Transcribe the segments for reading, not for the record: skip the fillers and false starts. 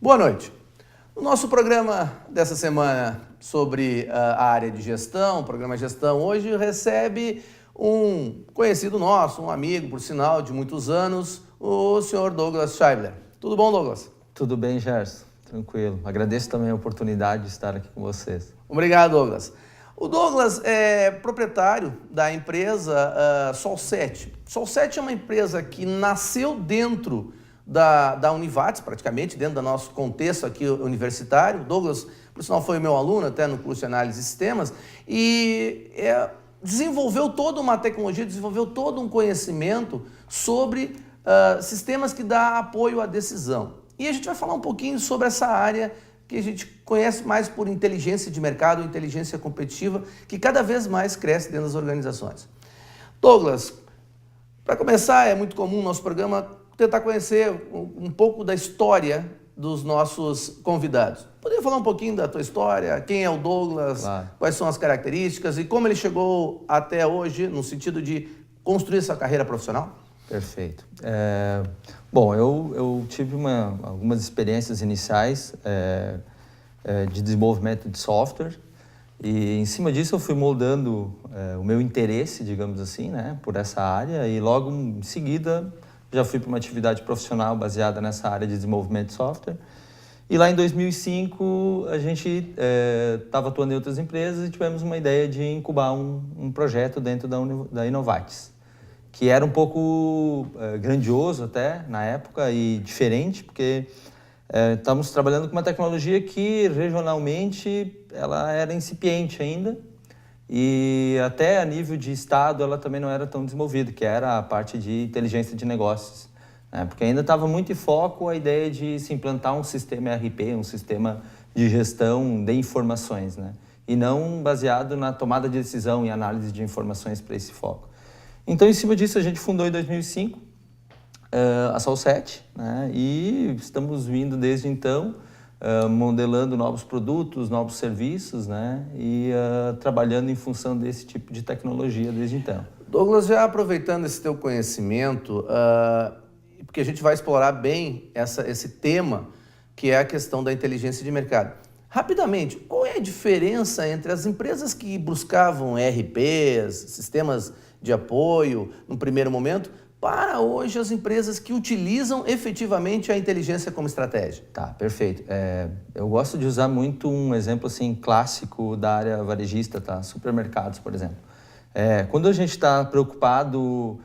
Boa noite. No nosso programa dessa semana sobre a área de gestão, o programa Gestão, hoje recebe um conhecido nosso, um amigo, por sinal, de muitos anos, o senhor Douglas Scheibler. Tudo bom, Douglas? Tudo bem, Gerson. Tranquilo. Agradeço também a oportunidade de estar aqui com vocês. Obrigado, Douglas. O Douglas é proprietário da empresa Sol7. Sol7 é uma empresa que nasceu dentro da Univates, praticamente, dentro do nosso contexto aqui universitário. O Douglas, por sinal, foi meu aluno até no curso de análise de sistemas e desenvolveu toda uma tecnologia, desenvolveu todo um conhecimento sobre sistemas que dão apoio à decisão. E a gente vai falar um pouquinho sobre essa área que a gente conhece mais por inteligência de mercado, inteligência competitiva, que cada vez mais cresce dentro das organizações. Douglas, para começar, é muito comum no nosso programa tentar conhecer um pouco da história dos nossos convidados. Poderia falar um pouquinho da tua história? Quem é o Douglas? Claro. Quais são as características e como ele chegou até hoje no sentido de construir essa carreira profissional? Perfeito. Bom, eu tive algumas experiências iniciais de desenvolvimento de software e em cima disso eu fui moldando o meu interesse, digamos assim, né, por essa área e logo em seguida já fui para uma atividade profissional baseada nessa área de desenvolvimento de software. E lá em 2005 a gente estava atuando em outras empresas e tivemos uma ideia de incubar um projeto dentro da Inovates, que era um pouco grandioso até na época e diferente, porque estávamos trabalhando com uma tecnologia que regionalmente ela era incipiente ainda e até a nível de estado ela também não era tão desenvolvida, que era a parte de inteligência de negócios, né? Porque ainda estava muito em foco a ideia de se implantar um sistema ERP, um sistema de gestão de informações, né? E não baseado na tomada de decisão e análise de informações para esse foco. Então, em cima disso, a gente fundou em 2005 a Sol7, né? E estamos vindo desde então modelando novos produtos, novos serviços, né? E trabalhando em função desse tipo de tecnologia desde então. Douglas, já aproveitando esse teu conhecimento, porque a gente vai explorar bem esse tema, que é a questão da inteligência de mercado. Rapidamente, qual é a diferença entre as empresas que buscavam ERPs, sistemas de apoio, no primeiro momento, para hoje as empresas que utilizam efetivamente a inteligência como estratégia? Tá, perfeito. Eu gosto de usar muito um exemplo assim, clássico da área varejista, tá? Supermercados, por exemplo. Quando a gente está preocupado,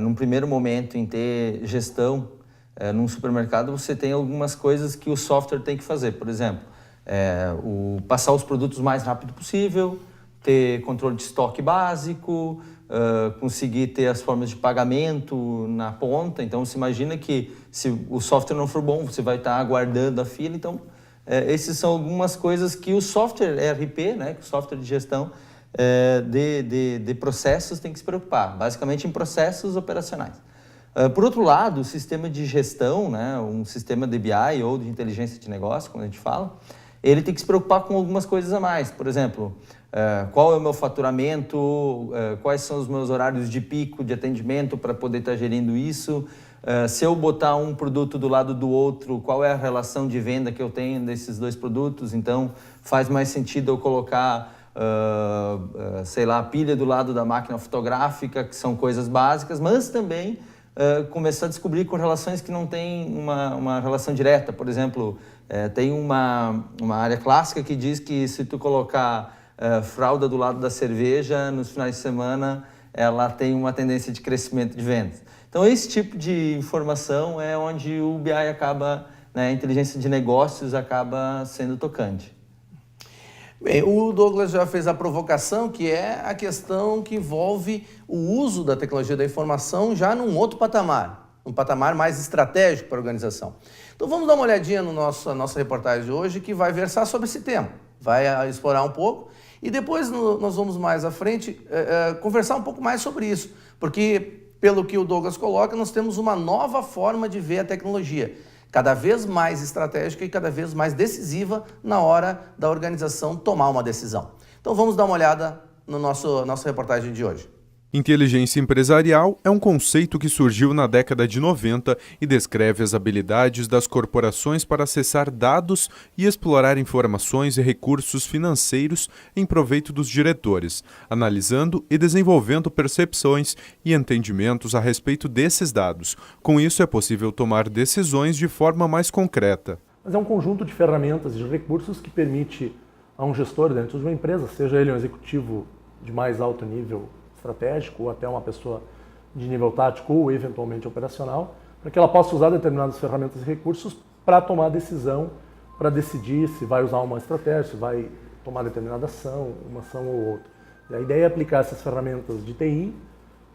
num primeiro momento, em ter gestão num supermercado, você tem algumas coisas que o software tem que fazer. Por exemplo, passar os produtos o mais rápido possível, ter controle de estoque básico, conseguir ter as formas de pagamento na ponta. Então, você imagina que se o software não for bom, você vai estar aguardando a fila. Então, essas são algumas coisas que o software ERP, né, que o software de gestão de processos tem que se preocupar, basicamente em processos operacionais. Por outro lado, o sistema de gestão, né, um sistema de BI ou de inteligência de negócio, quando a gente fala, ele tem que se preocupar com algumas coisas a mais. Por exemplo, qual é o meu faturamento, quais são os meus horários de pico de atendimento para poder estar gerindo isso, se eu botar um produto do lado do outro, qual é a relação de venda que eu tenho desses dois produtos. Então, faz mais sentido eu colocar, sei lá, a pilha do lado da máquina fotográfica, que são coisas básicas, mas também começar a descobrir correlações que não têm uma relação direta. Por exemplo, tem uma área clássica que diz que se tu colocar fralda do lado da cerveja, nos finais de semana, ela tem uma tendência de crescimento de vendas. Então, esse tipo de informação é onde o BI acaba, né, a inteligência de negócios acaba sendo tocante. Bem, o Douglas já fez a provocação, que é a questão que envolve o uso da tecnologia da informação já num outro patamar, um patamar mais estratégico para a organização. Então vamos dar uma olhadinha na nossa reportagem de hoje, que vai versar sobre esse tema, vai explorar um pouco e depois nós vamos mais à frente conversar um pouco mais sobre isso, porque pelo que o Douglas coloca, nós temos uma nova forma de ver a tecnologia, cada vez mais estratégica e cada vez mais decisiva na hora da organização tomar uma decisão. Então vamos dar uma olhada no nossa reportagem de hoje. Inteligência empresarial é um conceito que surgiu na década de 90 e descreve as habilidades das corporações para acessar dados e explorar informações e recursos financeiros em proveito dos diretores, analisando e desenvolvendo percepções e entendimentos a respeito desses dados. Com isso, é possível tomar decisões de forma mais concreta. Mas é um conjunto de ferramentas e de recursos que permite a um gestor dentro de uma empresa, seja ele um executivo de mais alto nível estratégico ou até uma pessoa de nível tático ou eventualmente operacional, para que ela possa usar determinadas ferramentas e recursos para tomar decisão, para decidir se vai usar uma estratégia, se vai tomar determinada ação, uma ação ou outra. E a ideia é aplicar essas ferramentas de TI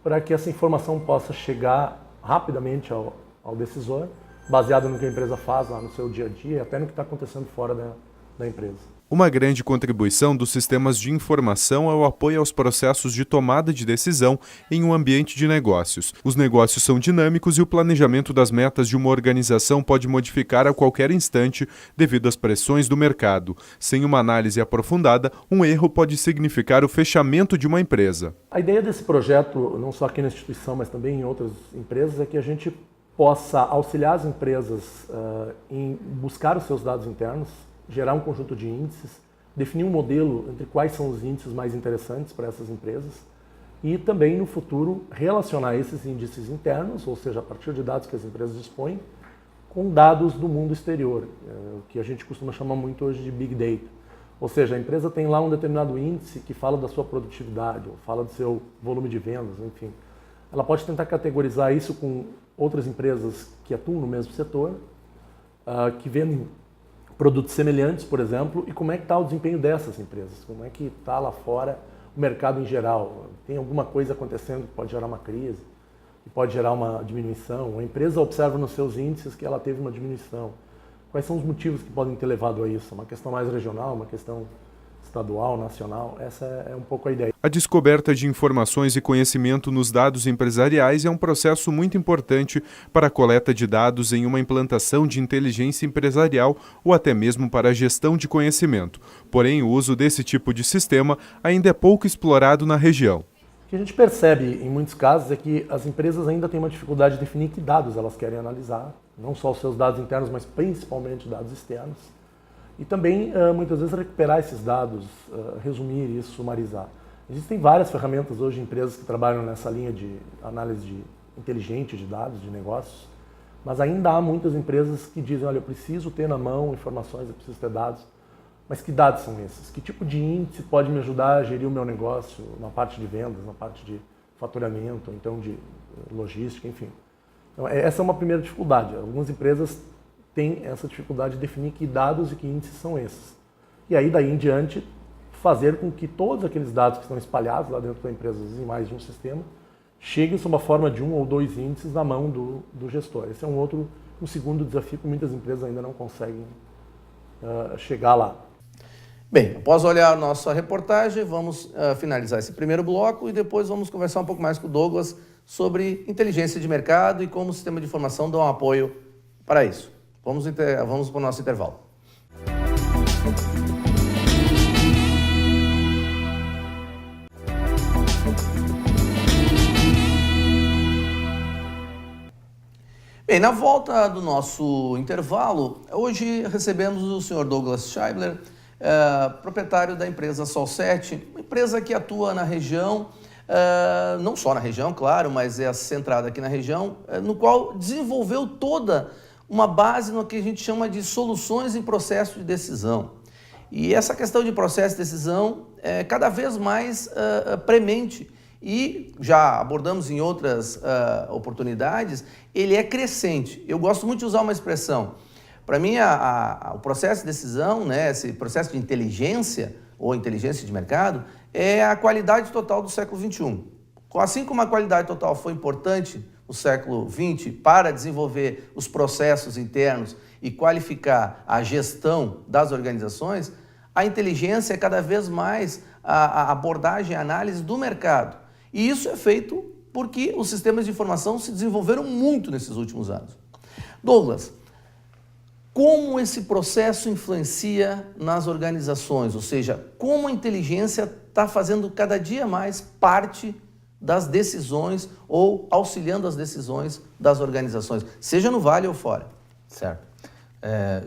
para que essa informação possa chegar rapidamente ao decisor, baseado no que a empresa faz lá no seu dia a dia e até no que está acontecendo fora da empresa. Uma grande contribuição dos sistemas de informação é o apoio aos processos de tomada de decisão em um ambiente de negócios. Os negócios são dinâmicos e o planejamento das metas de uma organização pode modificar a qualquer instante devido às pressões do mercado. Sem uma análise aprofundada, um erro pode significar o fechamento de uma empresa. A ideia desse projeto, não só aqui na instituição, mas também em outras empresas, é que a gente possa auxiliar as empresas em buscar os seus dados internos, gerar um conjunto de índices, definir um modelo entre quais são os índices mais interessantes para essas empresas e também, no futuro, relacionar esses índices internos, ou seja, a partir de dados que as empresas dispõem, com dados do mundo exterior, o que a gente costuma chamar muito hoje de Big Data. Ou seja, a empresa tem lá um determinado índice que fala da sua produtividade, ou fala do seu volume de vendas, enfim. Ela pode tentar categorizar isso com outras empresas que atuam no mesmo setor, que vendem produtos semelhantes, por exemplo, e como é que está o desempenho dessas empresas, como é que está lá fora o mercado em geral. Tem alguma coisa acontecendo que pode gerar uma crise, que pode gerar uma diminuição. A empresa observa nos seus índices que ela teve uma diminuição. Quais são os motivos que podem ter levado a isso? Uma questão mais regional, uma questão estadual, nacional? Essa é um pouco a ideia. A descoberta de informações e conhecimento nos dados empresariais é um processo muito importante para a coleta de dados em uma implantação de inteligência empresarial ou até mesmo para a gestão de conhecimento. Porém, o uso desse tipo de sistema ainda é pouco explorado na região. O que a gente percebe em muitos casos é que as empresas ainda têm uma dificuldade de definir que dados elas querem analisar, não só os seus dados internos, mas principalmente dados externos. E também, muitas vezes, recuperar esses dados, resumir isso, sumarizar. Existem várias ferramentas hoje, empresas que trabalham nessa linha de análise inteligente de dados, de negócios, mas ainda há muitas empresas que dizem, olha, eu preciso ter na mão informações, eu preciso ter dados, mas que dados são esses? Que tipo de índice pode me ajudar a gerir o meu negócio na parte de vendas, na parte de faturamento, ou então de logística, enfim. Então, essa é uma primeira dificuldade. Algumas empresas têm essa dificuldade de definir que dados e que índices são esses. E aí, daí em diante, fazer com que todos aqueles dados que estão espalhados lá dentro da empresa, em mais de um sistema, cheguem sob a forma de um ou dois índices na mão do gestor. Esse é um segundo desafio que muitas empresas ainda não conseguem chegar lá. Bem, após olhar a nossa reportagem, vamos finalizar esse primeiro bloco e depois vamos conversar um pouco mais com o Douglas sobre inteligência de mercado e como o sistema de informação dá um apoio para isso. Vamos para o nosso intervalo. Bem, na volta do nosso intervalo, hoje recebemos o senhor Douglas Scheibler, proprietário da empresa Sol7, uma empresa que atua na região, não só na região, claro, mas é centrada aqui na região, no qual desenvolveu toda uma base no que a gente chama de soluções em processo de decisão. E essa questão de processo de decisão é cada vez mais premente e já abordamos em outras oportunidades, ele é crescente. Eu gosto muito de usar uma expressão. Para mim, o processo de decisão, né, esse processo de inteligência ou inteligência de mercado, é a qualidade total do século XXI. Assim como a qualidade total foi importante no século XX para desenvolver os processos internos e qualificar a gestão das organizações, a inteligência é cada vez mais a abordagem, a análise do mercado. E isso é feito porque os sistemas de informação se desenvolveram muito nesses últimos anos. Douglas, como esse processo influencia nas organizações? Ou seja, como a inteligência está fazendo cada dia mais parte das decisões ou auxiliando as decisões das organizações, seja no Vale ou fora. Certo.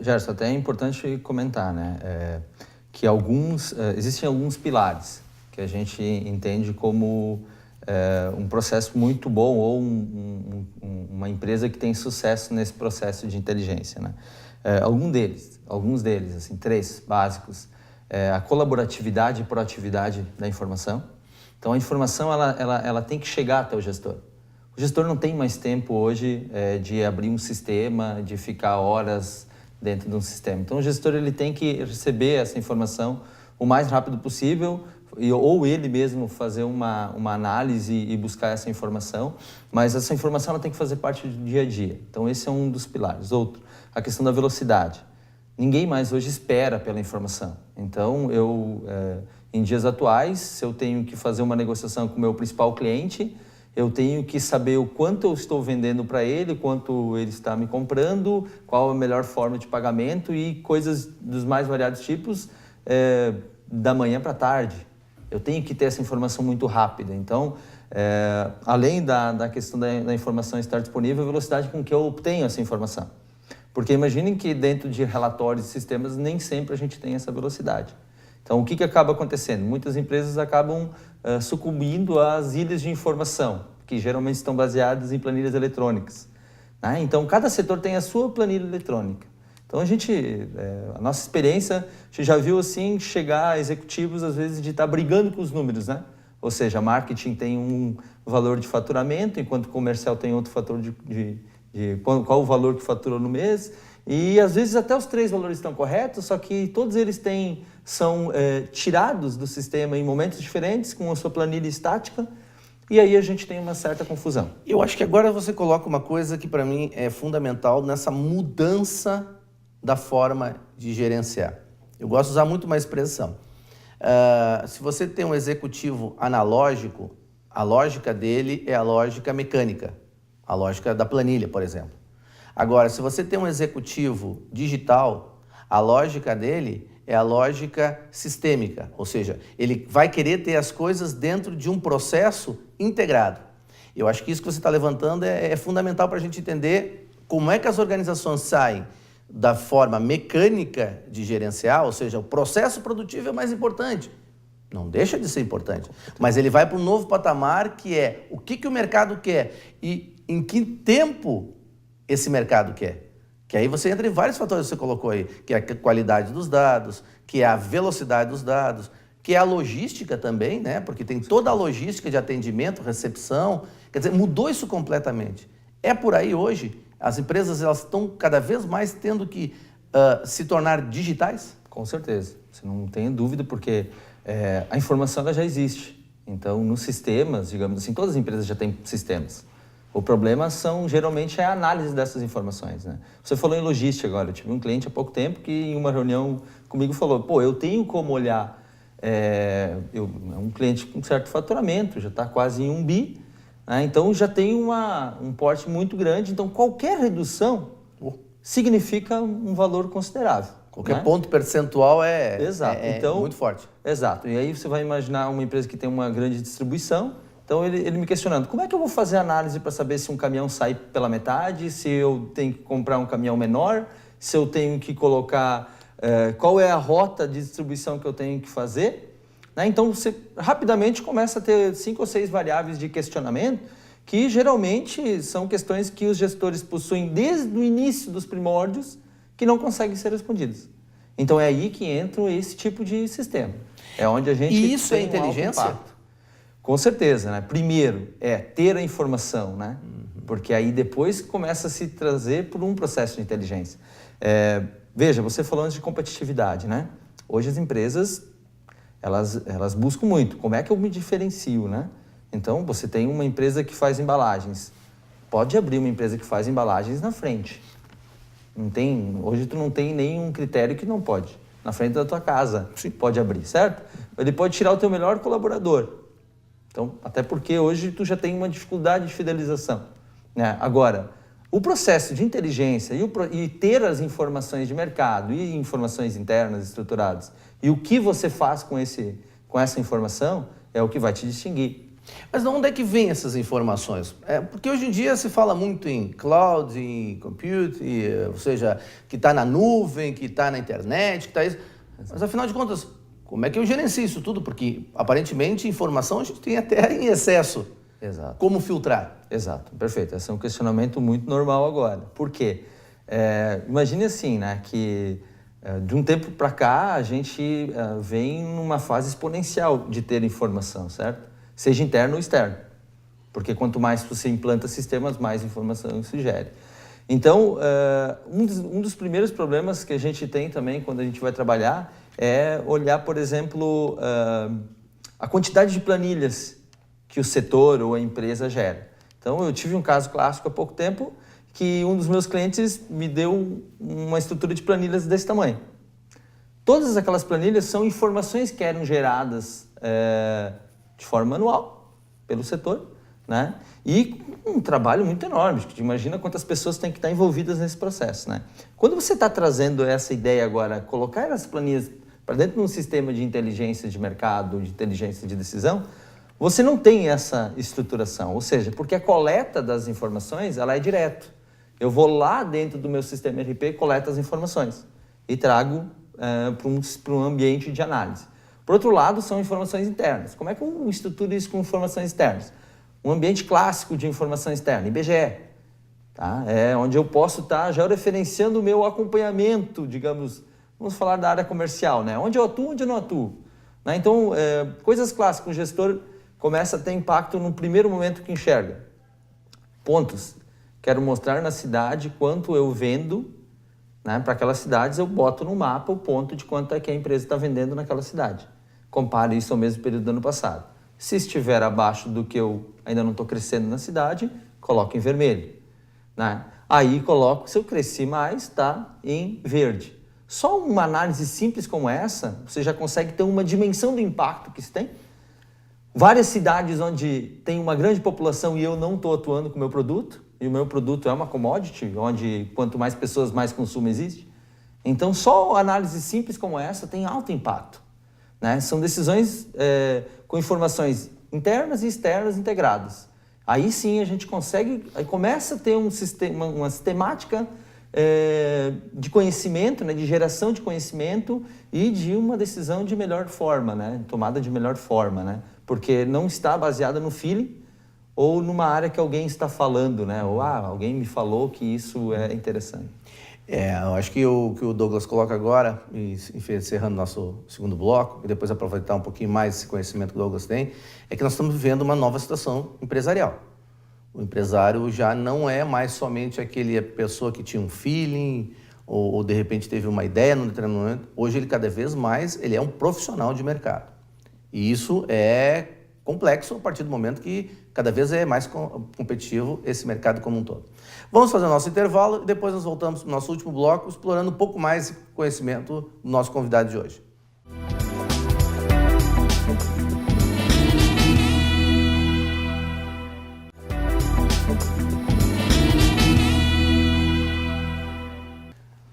Gerson, até é importante comentar, né, que existem alguns pilares que a gente entende como um processo muito bom ou uma empresa que tem sucesso nesse processo de inteligência, né? Alguns deles, assim, 3 básicos, a colaboratividade e proatividade da informação. Então, a informação ela tem que chegar até o gestor. O gestor não tem mais tempo hoje de abrir um sistema, de ficar horas dentro de um sistema. Então, o gestor ele tem que receber essa informação o mais rápido possível, ou ele mesmo fazer uma análise e buscar essa informação, mas essa informação ela tem que fazer parte do dia a dia. Então, esse é um dos pilares. Outro, a questão da velocidade. Ninguém mais hoje espera pela informação. Então, em dias atuais, se eu tenho que fazer uma negociação com o meu principal cliente, eu tenho que saber o quanto eu estou vendendo para ele, quanto ele está me comprando, qual a melhor forma de pagamento e coisas dos mais variados tipos da manhã para a tarde. Eu tenho que ter essa informação muito rápida. Então, além da questão da informação estar disponível, a velocidade com que eu obtenho essa informação. Porque imaginem que dentro de relatórios e sistemas, nem sempre a gente tem essa velocidade. Então, o que acaba acontecendo? Muitas empresas acabam sucumbindo às ilhas de informação, que geralmente estão baseadas em planilhas eletrônicas, né? Então, cada setor tem a sua planilha eletrônica. Então, a nossa experiência, a gente já viu assim, chegar executivos, às vezes, de estar brigando com os números, né? Ou seja, marketing tem um valor de faturamento, enquanto o comercial tem outro fator qual o valor que faturou no mês. E, às vezes, até os 3 valores estão corretos, só que todos eles são tirados do sistema em momentos diferentes, com a sua planilha estática, e aí a gente tem uma certa confusão. Eu acho que agora você coloca uma coisa que, para mim, é fundamental nessa mudança da forma de gerenciar. Eu gosto de usar muito uma expressão. Se você tem um executivo analógico, a lógica dele é a lógica mecânica, a lógica da planilha, por exemplo. Agora, se você tem um executivo digital, a lógica dele é a lógica sistêmica, ou seja, ele vai querer ter as coisas dentro de um processo integrado. Eu acho que isso que você está levantando é fundamental para a gente entender como é que as organizações saem da forma mecânica de gerenciar, ou seja, o processo produtivo é mais importante. Não deixa de ser importante, mas ele vai para um novo patamar que é o que o mercado quer e em que tempo esse mercado quer. Que aí você entra em vários fatores que você colocou aí, que é a qualidade dos dados, que é a velocidade dos dados, que é a logística também, né? Porque tem toda a logística de atendimento, recepção. Quer dizer, mudou isso completamente. É por aí hoje, as empresas elas estão cada vez mais tendo que se tornar digitais? Com certeza, você não tem dúvida, porque a informação ela já existe. Então, nos sistemas, digamos assim, todas as empresas já têm sistemas. O problema geralmente é a análise dessas informações, né? Você falou em logística agora. Eu tive um cliente há pouco tempo que em uma reunião comigo falou, eu tenho como olhar, é um cliente com certo faturamento, já está quase em 1 bi, né? Então já tem um porte muito grande, então qualquer redução significa um valor considerável. Qualquer né? ponto percentual é então, muito forte. Exato. E aí você vai imaginar uma empresa que tem uma grande distribuição. Então, ele me questionando, como é que eu vou fazer análise para saber se um caminhão sai pela metade, se eu tenho que comprar um caminhão menor, se eu tenho que colocar, qual é a rota de distribuição que eu tenho que fazer? Né? Então, você rapidamente começa a ter 5 ou 6 variáveis de questionamento, que geralmente são questões que os gestores possuem desde o início dos primórdios, que não conseguem ser respondidas. Então, é aí que entra esse tipo de sistema. É onde a gente E isso tem é inteligência? Um alto impacto. Com certeza, né? Primeiro é ter a informação, né? Porque aí depois começa a se trazer por um processo de inteligência. Veja, você falou antes de competitividade, né? Hoje as empresas, elas buscam muito. Como é que eu me diferencio, né? Então, você tem uma empresa que faz embalagens. Pode abrir uma empresa que faz embalagens na frente. Hoje tu não tem nenhum critério que não pode. Na frente da tua casa. Sim. Pode abrir, certo? Ele pode tirar o teu melhor colaborador. Então, até porque hoje tu já tem uma dificuldade de fidelização, né? Agora, o processo de inteligência e ter as informações de mercado e informações internas estruturadas e o que você faz com essa informação é o que vai te distinguir. Mas de onde é que vem essas informações? Porque hoje em dia se fala muito em cloud, em computing, ou seja, que está na nuvem, que está na internet, que está isso. Mas afinal de contas, como é que eu gerencio isso tudo? Porque aparentemente informação a gente tem até em excesso. Exato. Como filtrar? Exato, perfeito. Esse é um questionamento muito normal agora. Por quê? Imagine assim, né, que de um tempo para cá a gente vem numa fase exponencial de ter informação, certo? Seja interno ou externo. Porque quanto mais você implanta sistemas, mais informação se gere. Então, um dos primeiros problemas que a gente tem também quando a gente vai trabalhar é olhar, por exemplo, a quantidade de planilhas que o setor ou a empresa gera. Então, eu tive um caso clássico há pouco tempo que um dos meus clientes me deu uma estrutura de planilhas desse tamanho. Todas aquelas planilhas são informações que eram geradas de forma manual pelo setor, né? E um trabalho muito enorme, que imagina quantas pessoas têm que estar envolvidas nesse processo, né? Quando você está trazendo essa ideia agora, colocar essas planilhas para dentro de um sistema de inteligência de mercado, de inteligência de decisão, você não tem essa estruturação, ou seja, porque a coleta das informações ela é direto. Eu vou lá dentro do meu sistema ERP, coleto as informações e trago para um ambiente de análise. Por outro lado, são informações internas. Como é que eu estruturo isso com informações externas? Um ambiente clássico de informação externa, IBGE. Tá? É onde eu posso estar já referenciando o meu acompanhamento, digamos, vamos falar da área comercial, né? Onde eu atuo, onde eu não atuo. Né? Então, coisas clássicas, o gestor começa a ter impacto no primeiro momento que enxerga. Pontos. Quero mostrar na cidade quanto eu vendo, né? Para aquelas cidades eu boto no mapa o ponto de quanto é que a empresa está vendendo naquela cidade. Compare isso ao mesmo período do ano passado. Se estiver abaixo do que eu ainda não estou crescendo na cidade, coloco em vermelho. Né? Aí coloco, se eu cresci mais, está em verde. Só uma análise simples como essa, você já consegue ter uma dimensão do impacto que isso tem. Várias cidades onde tem uma grande população e eu não estou atuando com o meu produto, e o meu produto é uma commodity, onde quanto mais pessoas, mais consumo existe. Então, só análise simples como essa tem alto impacto. Né? São decisões com informações internas e externas integradas. Aí sim a gente consegue, aí começa a ter uma sistemática de conhecimento, né? De geração de conhecimento e de uma decisão de melhor forma, né? Tomada de melhor forma, né? Porque não está baseada no feeling ou numa área que alguém está falando, né? Ou alguém me falou que isso é interessante. Eu acho que o que o Douglas coloca agora, encerrando nosso segundo bloco, e depois aproveitar um pouquinho mais esse conhecimento que o Douglas tem, é que nós estamos vivendo uma nova situação empresarial. O empresário já não é mais somente aquele pessoa que tinha um feeling ou de repente teve uma ideia num determinado momento. Hoje ele cada vez mais ele é um profissional de mercado. E isso é complexo a partir do momento que cada vez é mais competitivo esse mercado como um todo. Vamos fazer o nosso intervalo e depois nós voltamos para o nosso último bloco, explorando um pouco mais esse conhecimento do nosso convidado de hoje.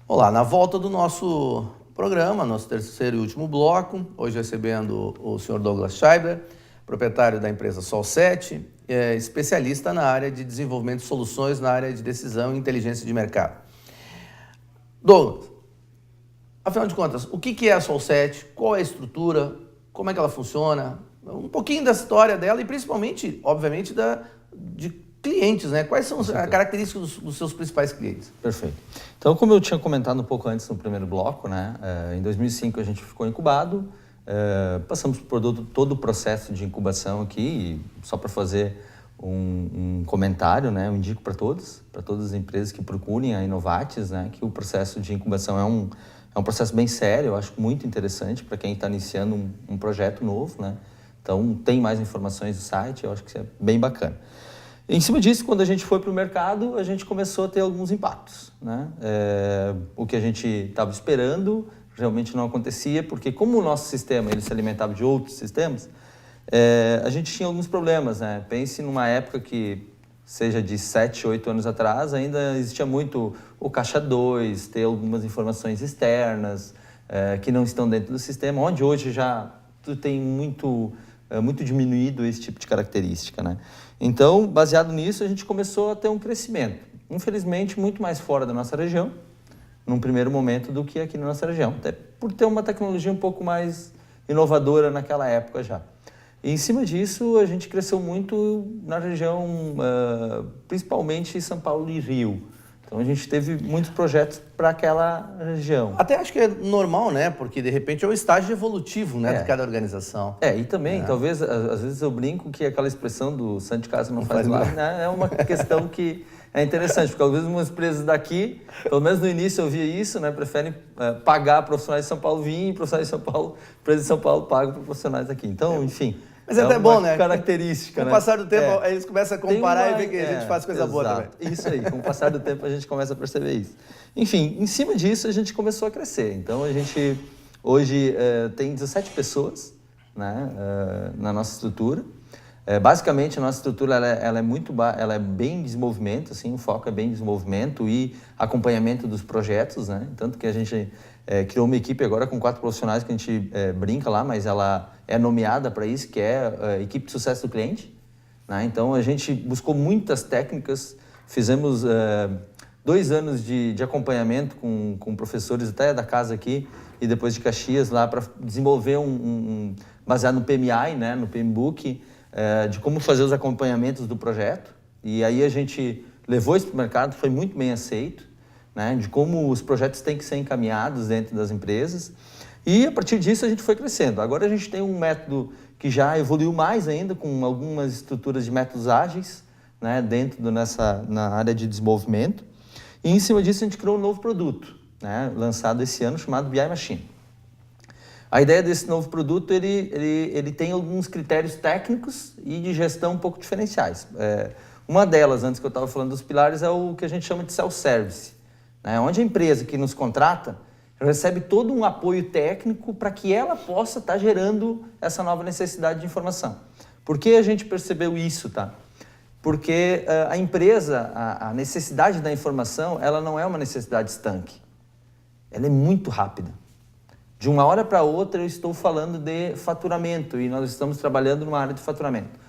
Olá, na volta do nosso programa, nosso terceiro e último bloco, hoje recebendo o Sr. Douglas Scheiber, proprietário da empresa Sol7, especialista na área de desenvolvimento de soluções na área de decisão e inteligência de mercado. Douglas, afinal de contas, o que é a Sol7? Qual é a estrutura? Como é que ela funciona? Um pouquinho da história dela e principalmente, obviamente, de clientes, né? Quais são as características dos seus principais clientes? Perfeito. Então, como eu tinha comentado um pouco antes no primeiro bloco, né? Em 2005 a gente ficou incubado, passamos por todo o processo de incubação aqui, e só para fazer um comentário, né? Eu indico para todas as empresas que procurem a Inovatis, né? Que o processo de incubação é um processo bem sério, eu acho muito interessante para quem está iniciando um projeto novo, né? Então, tem mais informações no site, eu acho que isso é bem bacana. Em cima disso, quando a gente foi para o mercado, a gente começou a ter alguns impactos, né? O que a gente estava esperando realmente não acontecia, porque como o nosso sistema ele se alimentava de outros sistemas, a gente tinha alguns problemas, né? Pense numa época que, seja de 7, 8 anos atrás, ainda existia muito o caixa 2, ter algumas informações externas que não estão dentro do sistema, onde hoje já tu tem muito muito diminuído esse tipo de característica, né? Então, baseado nisso, a gente começou a ter um crescimento. Infelizmente, muito mais fora da nossa região, num primeiro momento, do que aqui na nossa região. Até por ter uma tecnologia um pouco mais inovadora naquela época já. E em cima disso, a gente cresceu muito na região, principalmente São Paulo e Rio. Então, a gente teve muitos projetos para aquela região. Até acho que é normal, né? Porque, de repente, é um estágio evolutivo, né, de cada organização. E também, talvez, às vezes eu brinco que aquela expressão do santo de casa não faz milagre, né? É uma questão que é interessante, porque às vezes umas empresas daqui, pelo menos no início eu via isso, né? Preferem pagar profissionais de São Paulo virem, profissionais de São Paulo, empresas de São Paulo pagam para profissionais daqui. Então, enfim... Mas é até bom, né? Característica, Com o passar do tempo, eles começam a comparar e ver que a gente faz coisa boa também. Isso aí, com o passar do tempo a gente começa a perceber isso. Enfim, em cima disso a gente começou a crescer. Então a gente hoje tem 17 pessoas, né, na nossa estrutura. Basicamente a nossa estrutura ela é bem em desenvolvimento, assim, o foco é bem em desenvolvimento e acompanhamento dos projetos, né? Tanto que a gente criou uma equipe agora com 4 profissionais que a gente brinca lá, mas ela é nomeada para isso, que é a equipe de sucesso do cliente, né? Então a gente buscou muitas técnicas, fizemos 2 anos de acompanhamento com professores até da casa aqui e depois de Caxias lá para desenvolver baseado no PMI, né, no PMBOK, de como fazer os acompanhamentos do projeto. E aí a gente levou isso para o mercado, foi muito bem aceito, né, de como os projetos têm que ser encaminhados dentro das empresas. E a partir disso a gente foi crescendo. Agora a gente tem um método que já evoluiu mais ainda, com algumas estruturas de métodos ágeis, né, na área de desenvolvimento. E em cima disso a gente criou um novo produto, né, lançado esse ano, chamado BI Machine. A ideia desse novo produto, ele tem alguns critérios técnicos e de gestão um pouco diferenciais. Uma delas, antes que eu estava falando dos pilares, é o que a gente chama de self-service, né, onde a empresa que nos contrata recebe todo um apoio técnico para que ela possa estar gerando essa nova necessidade de informação. Por que a gente percebeu isso, tá? Porque a empresa, a necessidade da informação, ela não é uma necessidade estanque. Ela é muito rápida. De uma hora para outra eu estou falando de faturamento e nós estamos trabalhando numa área de faturamento.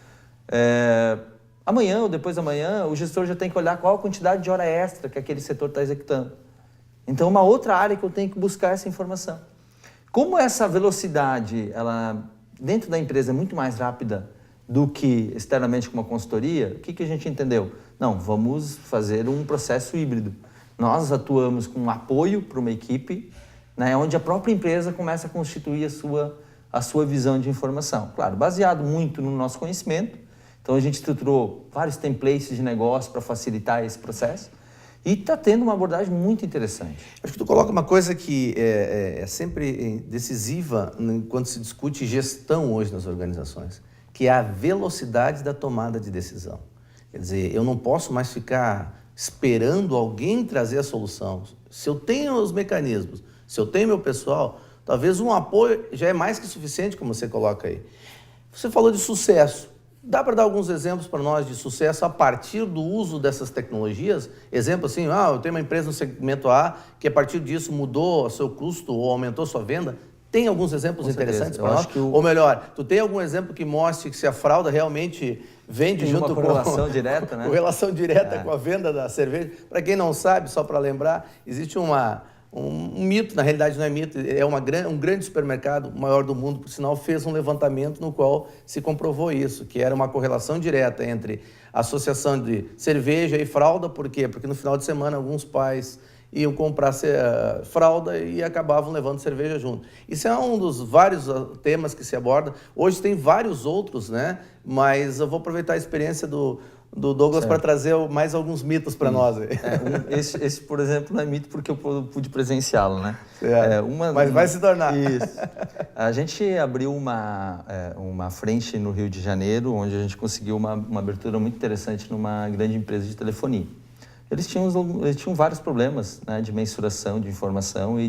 Amanhã ou depois da manhã o gestor já tem que olhar qual a quantidade de hora extra que aquele setor está executando. Então, uma outra área que eu tenho que buscar essa informação. Como essa velocidade, ela dentro da empresa é muito mais rápida do que externamente com uma consultoria, o que a gente entendeu? Não, vamos fazer um processo híbrido. Nós atuamos com apoio para uma equipe, né, onde a própria empresa começa a constituir a sua visão de informação. Claro, baseado muito no nosso conhecimento. Então, a gente estruturou vários templates de negócio para facilitar esse processo. E está tendo uma abordagem muito interessante. Acho que tu coloca uma coisa que é sempre decisiva quando se discute gestão hoje nas organizações, que é a velocidade da tomada de decisão. Quer dizer, eu não posso mais ficar esperando alguém trazer a solução. Se eu tenho os mecanismos, se eu tenho meu pessoal, talvez um apoio já é mais que suficiente, como você coloca aí. Você falou de sucesso. Dá para dar alguns exemplos para nós de sucesso a partir do uso dessas tecnologias? Exemplo assim, eu tenho uma empresa no segmento A que a partir disso mudou o seu custo ou aumentou sua venda. Tem alguns exemplos interessantes para nós? Ou melhor, tu tem algum exemplo que mostre que se a fralda realmente vende tem junto uma correlação direta, né? Correlação direta com a venda da cerveja. Para quem não sabe, só para lembrar, existe um mito, na realidade não é mito, é um grande supermercado, o maior do mundo, por sinal, fez um levantamento no qual se comprovou isso, que era uma correlação direta entre a associação de cerveja e fralda. Por quê? Porque no final de semana alguns pais iam comprar fralda e acabavam levando cerveja junto. Isso é um dos vários temas que se aborda. Hoje tem vários outros, né? Mas eu vou aproveitar a experiência do Douglas para trazer mais alguns mitos para nós. Esse, por exemplo, não é mito porque eu pude presenciá-lo, né? Mas vai se tornar. Isso. A gente abriu uma frente no Rio de Janeiro, onde a gente conseguiu uma abertura muito interessante numa grande empresa de telefonia. Eles tinham vários problemas, né, de mensuração de informação e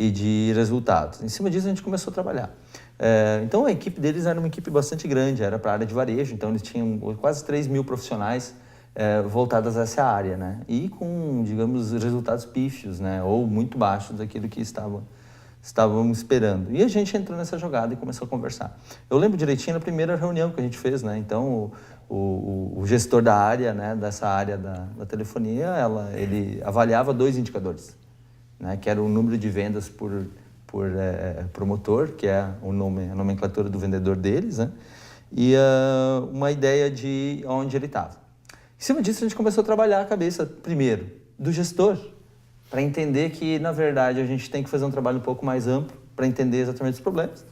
de resultados. Em cima disso, a gente começou a trabalhar. Então, a equipe deles era uma equipe bastante grande, era para a área de varejo, então eles tinham quase 3 mil profissionais voltados a essa área, né? E com, digamos, resultados pífios, né? Ou muito baixos daquilo que estava estávamos esperando. E a gente entrou nessa jogada e começou a conversar. Eu lembro direitinho da primeira reunião que a gente fez, né? Então, o gestor da área, né, dessa área da telefonia, ele avaliava 2 indicadores, né, que era o número de vendas por promotor, que é a nomenclatura do vendedor deles, né, e uma ideia de onde ele estava. Em cima disso, a gente começou a trabalhar a cabeça, primeiro, do gestor, para entender que, na verdade, a gente tem que fazer um trabalho um pouco mais amplo para entender exatamente os problemas,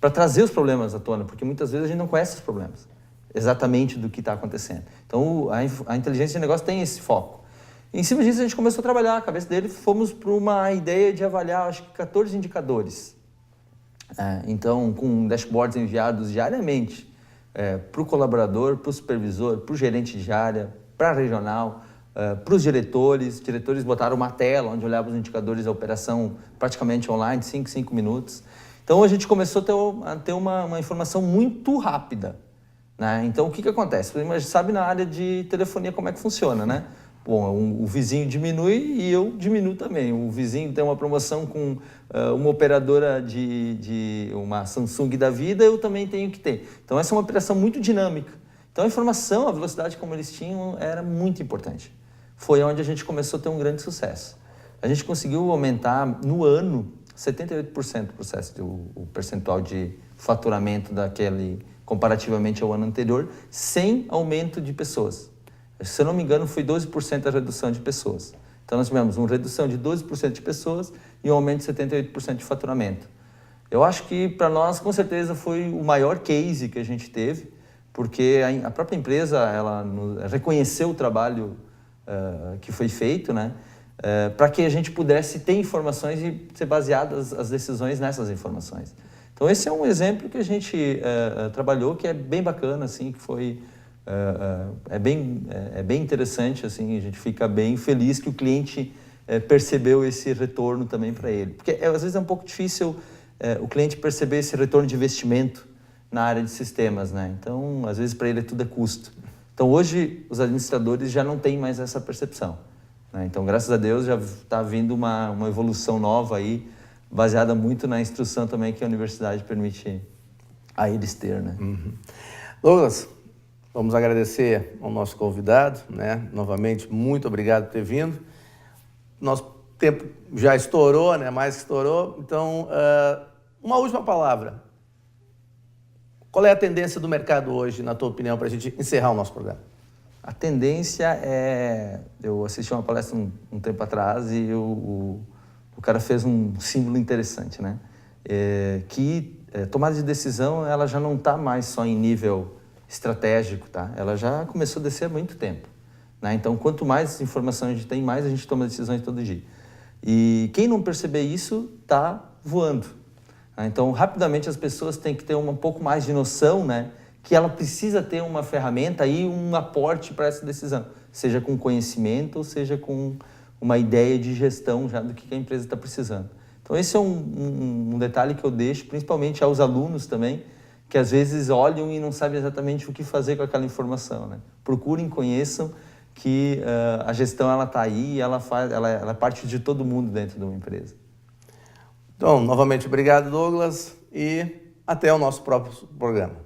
para trazer os problemas à tona, porque muitas vezes a gente não conhece os problemas exatamente do que está acontecendo. Então, a inteligência de negócio tem esse foco. E, em cima disso, a gente começou a trabalhar a cabeça dele, fomos para uma ideia de avaliar, acho que 14 indicadores. Então, com dashboards enviados diariamente para o colaborador, para o supervisor, para o gerente de área, para a regional, para os diretores. Os diretores botaram uma tela onde olhavam os indicadores da operação praticamente online, 5 minutos. Então, a gente começou a ter uma informação muito rápida, né? Então, o que acontece? Você sabe na área de telefonia como é que funciona, né? Bom, o vizinho diminui e eu diminuo também. O vizinho tem uma promoção com uma operadora de uma Samsung da vida, eu também tenho que ter. Então, essa é uma operação muito dinâmica. Então, a informação, a velocidade como eles tinham, era muito importante. Foi onde a gente começou a ter um grande sucesso. A gente conseguiu aumentar, no ano, 78% o percentual de faturamento daquele, comparativamente ao ano anterior, sem aumento de pessoas. Se eu não me engano, foi 12% a redução de pessoas. Então, nós tivemos uma redução de 12% de pessoas e um aumento de 78% de faturamento. Eu acho que, para nós, com certeza, foi o maior case que a gente teve, porque a própria empresa ela reconheceu o trabalho que foi feito, né, para que a gente pudesse ter informações e ser baseadas as decisões nessas informações. Então, esse é um exemplo que a gente trabalhou, que é bem bacana, assim, que foi... É bem interessante, assim, a gente fica bem feliz que o cliente percebeu esse retorno também para ele. Porque às vezes é um pouco difícil o cliente perceber esse retorno de investimento na área de sistemas, né? Então, às vezes para ele tudo é custo. Então, hoje os administradores já não têm mais essa percepção, né? Então, graças a Deus, já está vindo uma evolução nova aí, baseada muito na instrução também que a universidade permite a eles ter, né? Uhum. Douglas, vamos agradecer ao nosso convidado, né? Novamente, muito obrigado por ter vindo. Nosso tempo já estourou, né? Mais que estourou. Então, uma última palavra. Qual é a tendência do mercado hoje, na tua opinião, para a gente encerrar o nosso programa? A tendência é... Eu assisti uma palestra um tempo atrás e o cara fez um símbolo interessante, né? Tomada de decisão, ela já não está mais só em nível estratégico, tá? Ela já começou a descer há muito tempo, né? Então, quanto mais informação a gente tem, mais a gente toma decisões todo dia. E quem não perceber isso, está voando. Então, rapidamente as pessoas têm que ter um pouco mais de noção, né? Que ela precisa ter uma ferramenta e um aporte para essa decisão, seja com conhecimento ou seja com uma ideia de gestão já do que a empresa está precisando. Então, esse é um detalhe que eu deixo, principalmente aos alunos também, que às vezes olham e não sabem exatamente o que fazer com aquela informação, né? Procurem, conheçam que a gestão ela está aí e ela é parte de todo mundo dentro de uma empresa. Então, novamente, obrigado, Douglas, e até o nosso próximo programa.